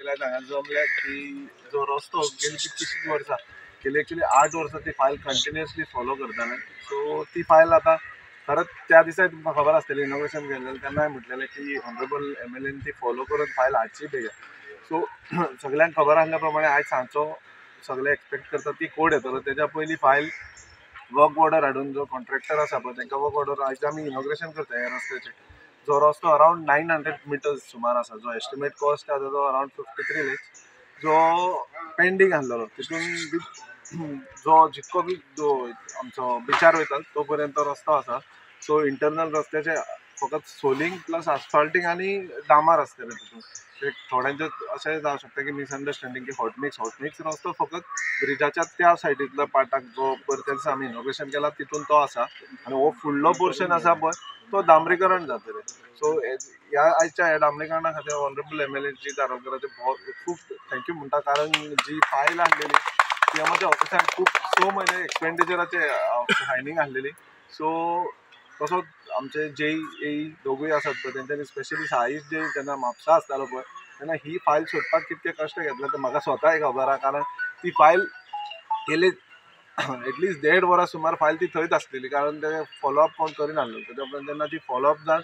जमल्या की जो रस्तो गेली कितकीशीच वर्सां गेली एक्चुअली 8 वर्सां ती फायल कंटिन्युअसली फॉलो करताले. सो ती फायल आता खरंच त्या दिसा तुमकां खबर आसतली इनॉग्रेशन केलेलं तेन्नाय म्हटलेलें की ऑनरेबल MLA ती फॉलो करून फायल हाडची बेगा. सो सगळ्यांक खबर आसल्या प्रमाणे आयज सांजचो सगळे एक्सपेक्ट करता ती कोड येतलो तेच्या पयलीं फायल वर्क ऑर्डर हाडून जो कॉन्ट्रॅक्टर आसा पळय तांकां वर्क ऑर्डर आयज आमी इनॉग्रेशन करता ह्या रस्त्याचें. जो रस्तो अरावंड 900 मिटर्स सुमार आसा जो एस्टिमेट कॉस्ट आसा तो अरावंड 53 lakhs जो पेंडींग आसलेलो तितून जो जितको बी जो आमचो बिचार वयता तो पर्यंत रस्तो आसा. सो इंटरनल रस्त्याचे फकत सोलिंग प्लस आसफाल्टींग आनी डांबर आसतलें तितून एक थोड्यांचे अशें जावं शकता की मिसअंडरस्टँडींग की हॉटमिक्स रस्तो फकत ब्रिजाच्या त्या सायडींतल्या पार्टाक जो त्या दिसा आमी इनॉग्रेशन केला तितून तो आसा आनी हो फुडलो पोर्शन आसा पळय तो डांबरीकरण जातलें. सो ह्या आयच्या ह्या डांबरीकरणा खातीर ऑनरेबल MLA जी धारोलकराचे खूब थँक्यू म्हणटा कारण जी फायल हाडलेली ती आमच्या ऑफिसान खूब 6 म्हयने एक्सपेंडिचराचे फायनींग हाडलेली. सो तसोच आमचे JE दोगूय आसात पळय तेंच्यांनी स्पेशली साईश जे जेन्ना म्हापसा आसतालो पळय तेन्ना ही फायल सोडपाक कितके कश्ट घेतले ते म्हाका स्वताय खबर आहा कारण ती फायल गेले एटलिस्ट 1.5 वरां सुमार फायल ती थंयच आसलेली कारण ते फॉलोअप कोण करिनासलो. तेच्या उपरांत जेन्ना ती फॉलोअप जावन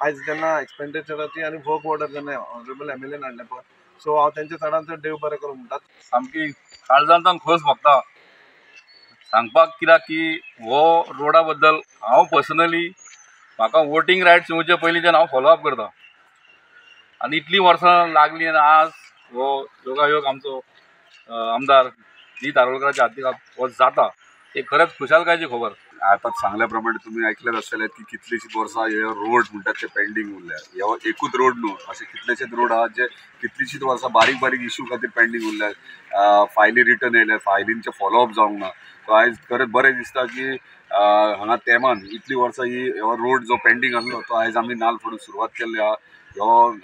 आयज जेन्ना एक्सपेंडिचराची आनी वर्क ऑर्डर जेन्ना ऑनरेबल MLA हाडलें पळय सो हांव तेंचे चडांत चड देव बरें करूं म्हणटात. सामकी काळजांतल्यान खोस भोगता सांगपाक कित्याक की हो रोडा बद्दल हांव पर्सनली म्हाका वोटींग रायट्स येवचे पयलींच्यान हांव फॉलोअप करता आनी इतलीं वर्सां लागलीं आनी आज हो योगायोग आमचो आमदार जी धारोलकराच्या हातीक हो जाता हे खरेंच खुशालकायची खबर. आतां सांगल्याप्रमाणे तुम्ही ऐकलेच आसतले की कितलीशींच वर्सां हे रोड म्हणटात ते पेंडींग उरल्या. हो एकूच रोड न्हू अशे कितलेशेच रोड आहात जे कितलीशींच वर्सां बारीक बारीक इश्यू खातीर पेंडींग उरल्यात. फायली रिटर्न येयल्यात फायलींचे फॉलोअप जावंक ना. सो आयज खरेंच बरें दिसता की हांगा तेमान इतलीं वर्सां हो रोड जो पेंडींग आसलो तो आयज आमी नाल्ल फोडून सुरवात केल्ली आहा. ह्यो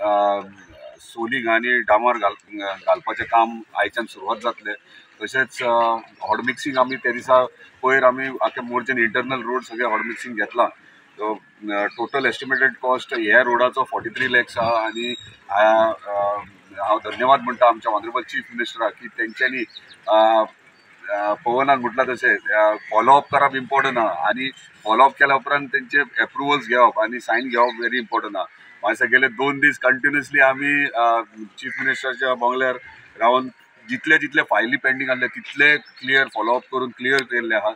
सोलिंग आनी डांबर घालपाचें काम आयच्यान सुरवात जातलें. तशेंच हॉट मिक्सिंग आमी त्या दिसा पयर आमी आख्या मोर्चेन इंटरनल रोड सगळे हॉट मिक्सिंग घेतला. सो टोटल एस्टिमेटेड कॉस्ट ह्या रोडाचो 43 lakhs आहा आनी हांव धन्यवाद म्हणटा आमच्या ऑनरेबल चीफ मिनिस्टराक की तेंच्यांनी पवनान म्हटलां तशें फॉलोअप करप इम्पॉर्टंट आहा आनी फॉलोअप केल्या उपरांत तेंचे एप्रुवल्स घेवप आनी सायन घेवप व्हेरी इम्पॉर्टंट आहा. मागीर गेले 2 दीस कंटिन्युअसली आमी चीफ मिनिस्टराच्या बंगल्यार रावन जितले फायली पेंडींग आसले तितले क्लियर फॉलोअप करून क्लियर केल्ले आहा.